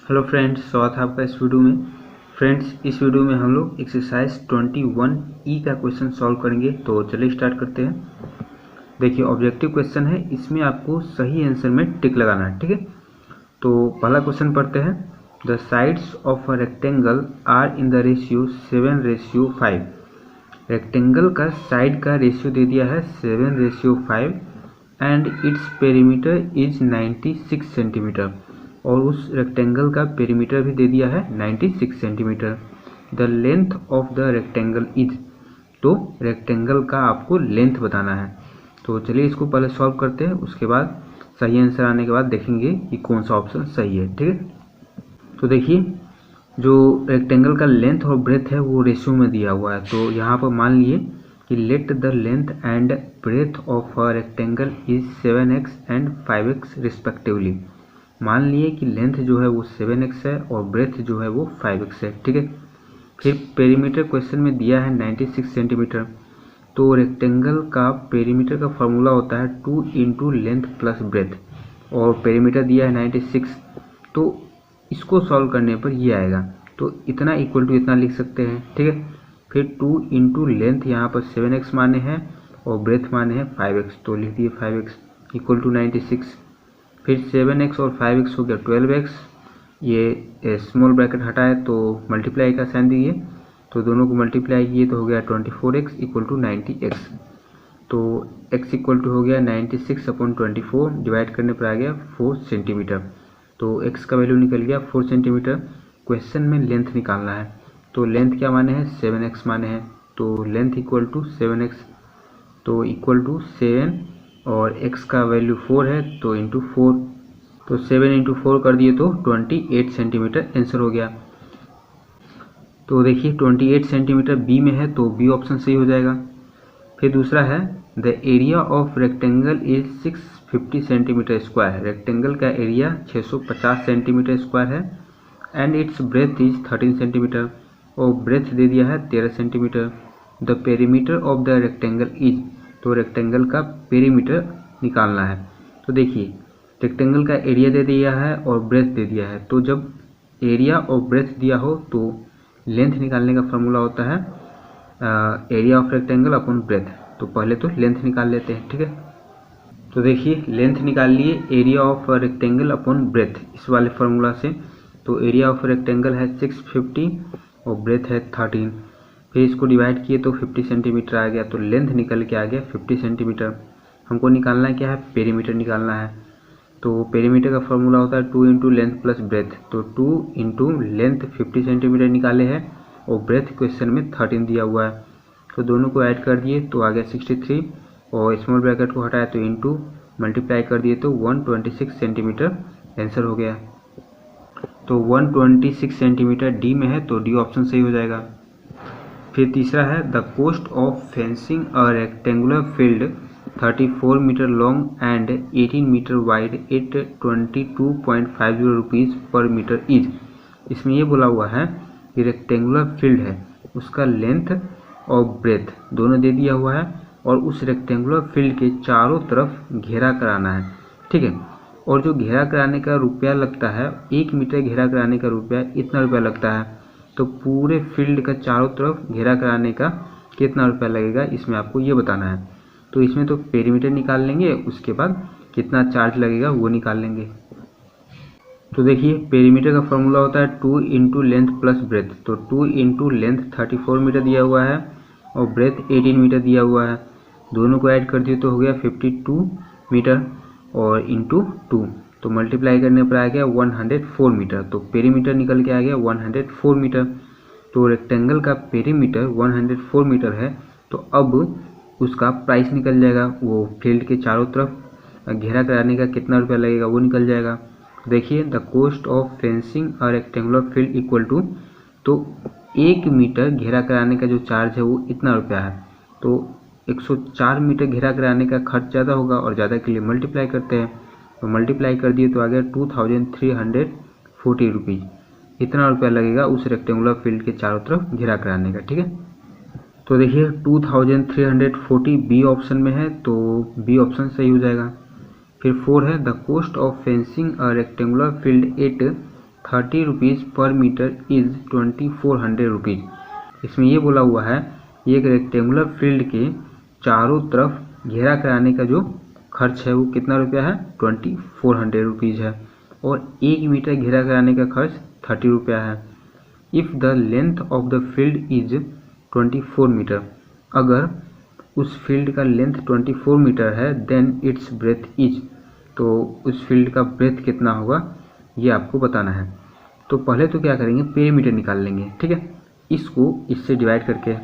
Hello friends, स्वागत है आपका इस वीडियो में। फ्रेंड्स, इस वीडियो में हम लोग एक्सरसाइज 21E का क्वेश्चन सॉल्व करेंगे। तो चलिए स्टार्ट करते हैं। देखिए, ऑब्जेक्टिव क्वेश्चन है, इसमें आपको सही आंसर में टिक लगाना है। ठीक है, तो पहला क्वेश्चन पढ़ते हैं। The sides of a rectangle are in the ratio 7:5। Rectangle का साइड का रेशियो दे दिया है 7:5 and its perimeter is 96 centimetre, और उस रेक्टेंगल का पेरीमीटर भी दे दिया है 96 centimetre. The length of the rectangle is, तो रेक्टेंगल का आपको लेंथ बताना है। तो चलिए इसको पहले सॉल्व करते हैं, उसके बाद सही आंसर आने के बाद देखेंगे कि कौन सा ऑप्शन सही है। ठीक है, तो देखिए जो रेक्टेंगल का लेंथ और ब्रेथ है वो रेशियो में दिया हुआ है। तो यहाँ पर मान लिए कि let the length and breadth of a rectangle is 7x and 5x respectively. मान लिए कि लेंथ जो है वो 7x है और ब्रेथ जो है वो 5x है। ठीक है, फिर पेरीमीटर क्वेश्चन में दिया है 96 सेंटीमीटर। तो रेक्टेंगल का पेरीमीटर का फॉर्मूला होता है 2 इंटू लेंथ प्लस ब्रेथ, और पेरीमीटर दिया है 96। तो इसको सॉल्व करने पर ये आएगा, तो इतना इक्वल टू इतना लिख सकते हैं। ठीक है, फिर 2 इंटू लेंथ यहाँ पर 7x माने हैं और ब्रेथ माने हैं 5x, तो लिख दिए 5x इक्वल टू 96। फिर 7x और 5x हो गया 12x। ये स्मॉल ब्रैकेट हटाए तो मल्टीप्लाई का साइन दिए, तो दोनों को मल्टीप्लाई किए तो हो गया 24x इक्वल टू 90x। तो x इक्वल टू हो गया 96/24, डिवाइड करने पर आ गया 4 सेंटीमीटर। तो x का वैल्यू निकल गया 4 सेंटीमीटर। क्वेश्चन में लेंथ निकालना है, तो लेंथ क्या माने हैं 7x माने हैं, तो लेंथ इक्वल टू 7x, तो इक्वल टू 7 और x का वैल्यू 4 है तो इंटू 4, तो 7 इंटू 4 कर दिए तो 28 सेंटीमीटर आंसर हो गया। तो देखिए 28 सेंटीमीटर बी में है, तो बी ऑप्शन सही हो जाएगा। फिर दूसरा है the area of rectangle is 650 centimetre square. Rectangle का एरिया 650 सेंटीमीटर स्क्वायर है and it's breadth is 13 centimetre, और ब्रेथ दे दिया है 13 centimetre. The perimeter of the rectangle is, तो रेक्टेंगल का पेरीमीटर निकालना है। तो देखिए रेक्टेंगल का एरिया दे दिया है और ब्रेथ दे दिया है, तो जब एरिया और ब्रेथ दिया हो तो लेंथ निकालने का फॉर्मूला होता है area of rectangle upon breadth. तो पहले तो लेंथ निकाल लेते हैं। ठीक है, तो देखिए लेंथ निकाल लिए area of rectangle upon breadth इस वाले फार्मूला से। तो एरिया ऑफ रेक्टेंगल है 650 और ब्रेथ है 13। फिर इसको डिवाइड किए तो 50 सेंटीमीटर आ गया, तो लेंथ निकल के आ गया 50 सेंटीमीटर। हमको निकालना क्या है, पेरीमीटर निकालना है। तो पेरीमीटर का फॉर्मूला होता है 2 इंटू लेंथ प्लस ब्रेथ, तो 2 इंटू लेंथ 50 सेंटीमीटर निकाले हैं और ब्रेथ क्वेश्चन में 13 दिया हुआ है, तो दोनों को ऐड कर दिए तो आ गया 63, और स्मॉल ब्रैकेट को हटाया तो इंटू मल्टीप्लाई कर दिए तो 126 सेंटीमीटर आंसर हो गया। तो 126 सेंटीमीटर डी में है, तो डी ऑप्शन सही हो जाएगा। फिर तीसरा है the cost of fencing a rectangular field 34 metre long and 18 metre wide at 22.50 rupees per metre is. इसमें ये बोला हुआ है कि रेक्टेंगुलर फील्ड है, उसका लेंथ और ब्रेथ दोनों दे दिया हुआ है, और उस रेक्टेंगुलर फील्ड के चारों तरफ घेरा कराना है। ठीक है, और जो घेरा कराने का रुपया लगता है, 1 मीटर घेरा कराने का रुपया इतना रुपया लगता है, तो पूरे फील्ड का चारों तरफ घेरा कराने का कितना रुपया लगेगा इसमें आपको ये बताना है। तो इसमें तो पेरीमीटर निकाल लेंगे, उसके बाद कितना चार्ज लगेगा वो निकाल लेंगे। तो देखिए पेरीमीटर का फॉर्मूला होता है 2 इंटू लेंथ प्लस ब्रेथ, तो 2 इंटू लेंथ 34 मीटर दिया हुआ है और ब्रेथ 18 मीटर दिया हुआ है, दोनों को ऐड कर दिए तो हो गया 52 मीटर और इंटू 2, तो मल्टीप्लाई करने पर आ गया 104 मीटर, तो पेरीमीटर निकल के आ गया 104 मीटर। तो रेक्टेंगल का पेरीमीटर 104 मीटर है, तो अब उसका प्राइस निकल जाएगा, वो फील्ड के चारों तरफ घेरा कराने का कितना रुपया लगेगा वो निकल जाएगा। देखिए the cost of fencing a rectangular field equal to, तो 1 मीटर घेरा कराने का जो चार्ज है वो इतना रुपया है, तो 104 मीटर घेरा कराने का खर्च ज़्यादा होगा और ज़्यादा के लिए मल्टीप्लाई करते हैं, तो मल्टीप्लाई कर दिए तो आ गया 2340 रुपीज़, इतना रुपया लगेगा उस रेक्टेंगुलर फील्ड के चारों तरफ घेरा कराने का। ठीक है, तो देखिए 2340 बी ऑप्शन में है, तो बी ऑप्शन सही हो जाएगा। फिर 4 है the cost of fencing a rectangular field at 30 rupees per metre is 2400 rupees. इसमें ये बोला हुआ है एक रेक्टेंगुलर फील्ड के चारों तरफ घेरा कराने का जो खर्च है वो कितना रुपया है, 2400 रुपीज़ है, और 1 मीटर घेरा कराने का खर्च 30 रुपया है। If the length of the field is 24 metre, अगर उस फील्ड का लेंथ 24 मीटर है, देन इट्स ब्रेथ इज, तो उस फील्ड का ब्रेथ कितना होगा ये आपको बताना है। तो पहले तो क्या करेंगे, पेरीमीटर निकाल लेंगे, ठीक है, इसको इससे डिवाइड करके।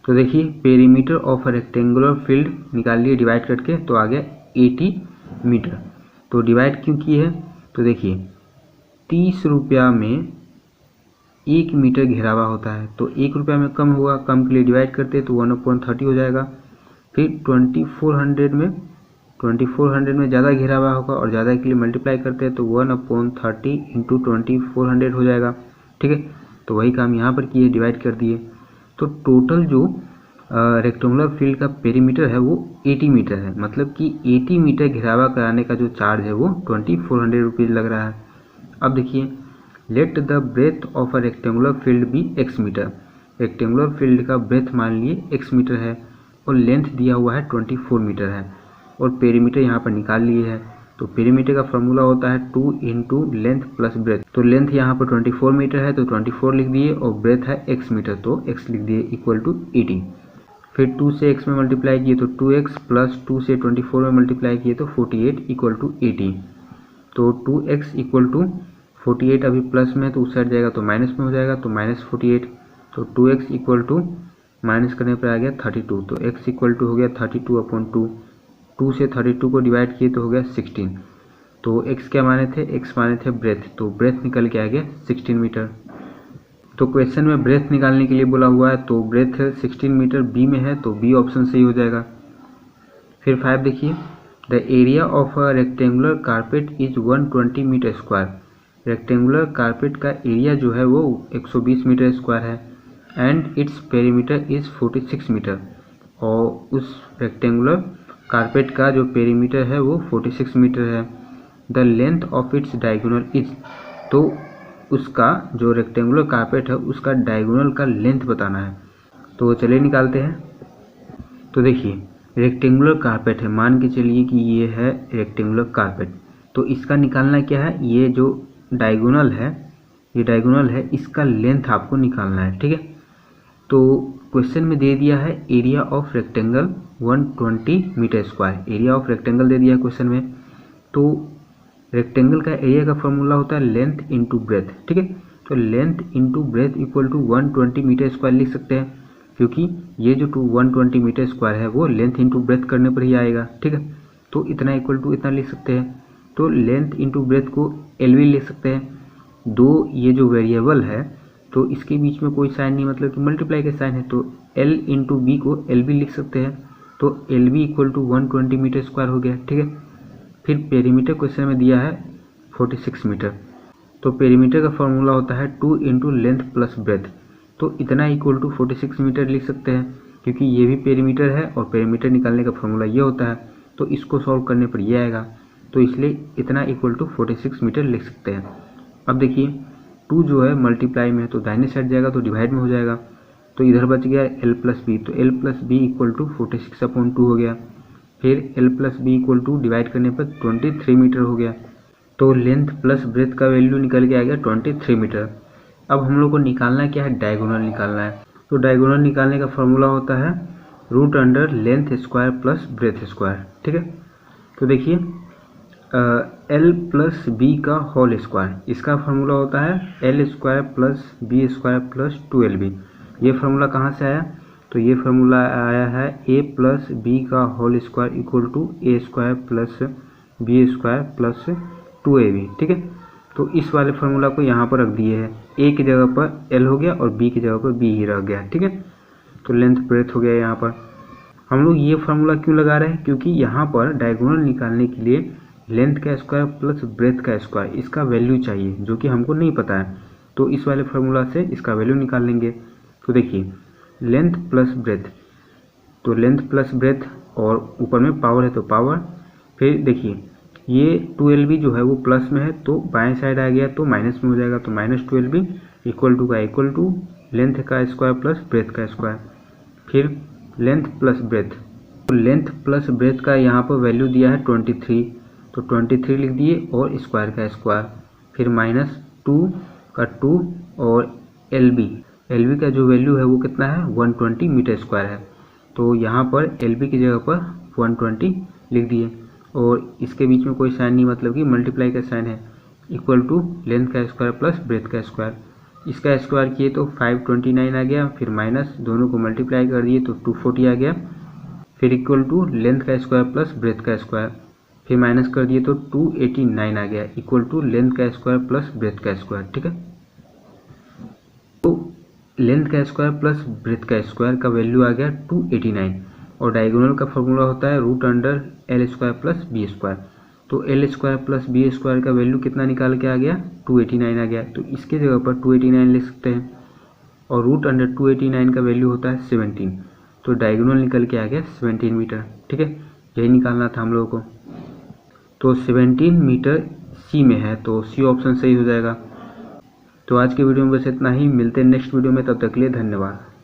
तो देखिए perimeter of a rectangular field निकाल लिए डिवाइड करके, तो आ गया 80 मीटर। तो डिवाइड क्यों किए हैं, तो देखिए 30 रुपया में 1 मीटर घेरावा होता है, तो 1 रुपया में कम होगा, कम के लिए डिवाइड करते हैं तो 1/30 हो जाएगा। फिर 2400 में ज़्यादा घेरावा होगा और ज़्यादा के लिए मल्टीप्लाई करते हैं तो 1/30 इंटू 2400 हो जाएगा, ठीक है। तो वही काम यहाँ पर किए, डिवाइड कर दिए। तो टोटल जो रेक्टेंगुलर फील्ड का पेरीमीटर है वो 80 मीटर है, मतलब कि 80 मीटर घेरावा कराने का जो चार्ज है वो 2400 रुपीज़ लग रहा है। अब देखिए let the breadth of a rectangular field be x metre, rectangular field का ब्रेथ मान लिए x मीटर है और लेंथ दिया हुआ है 24 मीटर है, और पेरीमीटर यहाँ पर निकाल लिए है। तो पेरीमीटर का फॉर्मूला होता है 2 इंटू लेंथ प्लस ब्रेथ। तो लेंथ यहाँ पर 24 मीटर है तो 24 लिख दिए, और ब्रेथ है x मीटर तो x लिख दिए इक्वल टू 80। फिर 2 से x में मल्टीप्लाई किए तो 2x प्लस 2 से 24 में मल्टीप्लाई किए तो 48 इक्वल टू 80। तो 2x इक्वल टू 48 अभी प्लस में तो उस साइड जाएगा तो माइनस में हो जाएगा, तो -48। तो 2x इक्वल टू माइनस करने पर आ गया 32, तो x इक्वल टू हो गया 32/2। 2 से 32 को डिवाइड किए तो हो गया 16। तो x क्या माने थे, x माने थे ब्रेथ, तो ब्रेथ निकल के आ गया 16 मीटर। तो क्वेश्चन में ब्रेथ निकालने के लिए बोला हुआ है, तो ब्रेथ 16 मीटर बी में है, तो बी ऑप्शन सही हो जाएगा। फिर 5 देखिए, the area of a rectangular carpet is 120 metre square, rectangular carpet का एरिया जो है वो 120 मीटर स्क्वायर है, and its perimeter is 46 metre, और उस रेक्टेंगुलर कारपेट का जो पेरीमीटर है वो 46 मीटर है। The length of its diagonal is, तो उसका जो रेक्टेंगुलर कारपेट है उसका डायगोनल का लेंथ बताना है। तो चलिए निकालते हैं। तो देखिए रेक्टेंगुलर कारपेट है, मान के चलिए कि ये है रेक्टेंगुलर कारपेट, तो इसका निकालना क्या है, ये जो डायगोनल है, ये डायगोनल है, इसका लेंथ आपको निकालना है, ठीक है। तो क्वेश्चन में दे दिया है area of rectangle 120 metre square, area of rectangle दे दिया है क्वेश्चन में। तो रेक्टेंगल का एरिया का फॉर्मूला होता है लेंथ इंटू ब्रेथ, ठीक है। तो length into breadth equal to 120 metre square लिख सकते हैं, क्योंकि ये जो 120 मीटर स्क्वायर है वो लेंथ इंटू ब्रेथ करने पर ही आएगा, ठीक है। तो इतना इक्वल टू इतना लिख सकते हैं। तो लेंथ इंटू ब्रेथ को एल भी लिख सकते हैं। दो ये जो वेरिएबल है तो इसके बीच में कोई साइन नहीं, मतलब कि मल्टीप्लाई का साइन है, तो एल इंटू बी को एल भी लिख सकते हैं। तो L B equal to 120 metre square हो गया, ठीक है। फिर पेरीमीटर क्वेश्चन में दिया है 46 मीटर, तो पेरीमीटर का फॉर्मूला होता है 2 इंटू लेंथ प्लस ब्रेथ, तो इतना इक्वल टू 46 मीटर लिख सकते हैं, क्योंकि ये भी पेरीमीटर है और पेरीमीटर निकालने का फॉर्मूला ये होता है, तो इसको सॉल्व करने पर ये आएगा, तो इसलिए इतना इक्वल टू 46 मीटर लिख सकते हैं। अब देखिए 2 जो है मल्टीप्लाई में है तो दाहिने साइड जाएगा तो डिवाइड में हो जाएगा, तो इधर बच गया l प्लस बी, तो l plus B equal to 46/2 हो गया। फिर l plus B equal to divide करने पर 23 मीटर हो गया। तो लेंथ प्लस ब्रेथ का वैल्यू निकल के आ गया 23 मीटर। अब हम लोग को निकालना क्या है, डायगोनल निकालना है। तो डायगोनल निकालने का फॉर्मूला होता है root under length square plus breadth square, ठीक है। तो देखिए एल प्लस बी का होल स्क्वायर, इसका फार्मूला होता है L square plus B square plus 2LB। ये फार्मूला कहाँ से आया, तो ये फार्मूला आया है ए प्लस बी का whole square equal to A square plus B square plus 2AB, ठीक है। तो इस वाले फार्मूला को यहाँ पर रख दिए हैं, ए की जगह पर एल हो गया और बी की जगह पर बी ही रह गया, ठीक है। तो लेंथ ब्रेथ हो गया यहाँ पर। हम लोग ये फार्मूला क्यों लगा रहे हैं, क्योंकि यहाँ पर डायगोनल निकालने के लिए लेंथ का स्क्वायर प्लस ब्रेथ का स्क्वायर इसका वैल्यू चाहिए, जो कि हमको नहीं पता है, तो इस वाले फार्मूला से इसका वैल्यू निकाल लेंगे। तो देखिए लेंथ प्लस ब्रेथ, तो लेंथ प्लस ब्रेथ और ऊपर में पावर है तो पावर। फिर देखिए ये 12b जो है वो प्लस में है तो बाएं साइड आ गया तो माइनस में हो जाएगा, तो -12b इक्वल टू का इक्वल टू लेंथ का स्क्वायर प्लस ब्रेथ का स्क्वायर, फिर लेंथ प्लस ब्रेथ। तो लेंथ प्लस ब्रेथ का यहाँ पर वैल्यू दिया है 23, तो 23 लिख दिए और स्क्वायर का स्क्वायर, फिर -2 का 2 और एल बी का जो वैल्यू है वो कितना है 120 मीटर स्क्वायर है, तो यहाँ पर एल बी की जगह पर 120 लिख दिए और इसके बीच में कोई साइन नहीं, मतलब कि मल्टीप्लाई का साइन है, इक्वल टू लेंथ का स्क्वायर प्लस ब्रेथ का स्क्वायर। इसका स्क्वायर किए तो 529 आ गया, फिर माइनस दोनों को मल्टीप्लाई कर दिए तो 240 आ गया, फिर इक्वल टू लेंथ का स्क्वायर प्लस ब्रेथ का स्क्वायर, फिर माइनस कर दिए तो 289 आ गया, इक्वल टू लेंथ का स्क्वायर प्लस ब्रेथ का स्क्वायर। ठीक है, तो लेंथ का स्क्वायर प्लस ब्रेथ का स्क्वायर का वैल्यू आ गया 289 और डायगोनल का फॉर्मूला होता है √under L² plus B square. तो L² प्लस B स्क्वायर का वैल्यू कितना निकाल के आ गया 289 आ गया, तो इसके जगह पर 289 लिख सकते हैं और √289 का वैल्यू होता है 17, तो डायगोनल निकल के आ गया 17 मीटर। ठीक है, यही निकालना था हम लोगों को, तो 17 मीटर सी में है, तो सी ऑप्शन सही हो जाएगा। तो आज के वीडियो में बस इतना ही, मिलते हैं नेक्स्ट वीडियो में, तब तक के लिए धन्यवाद।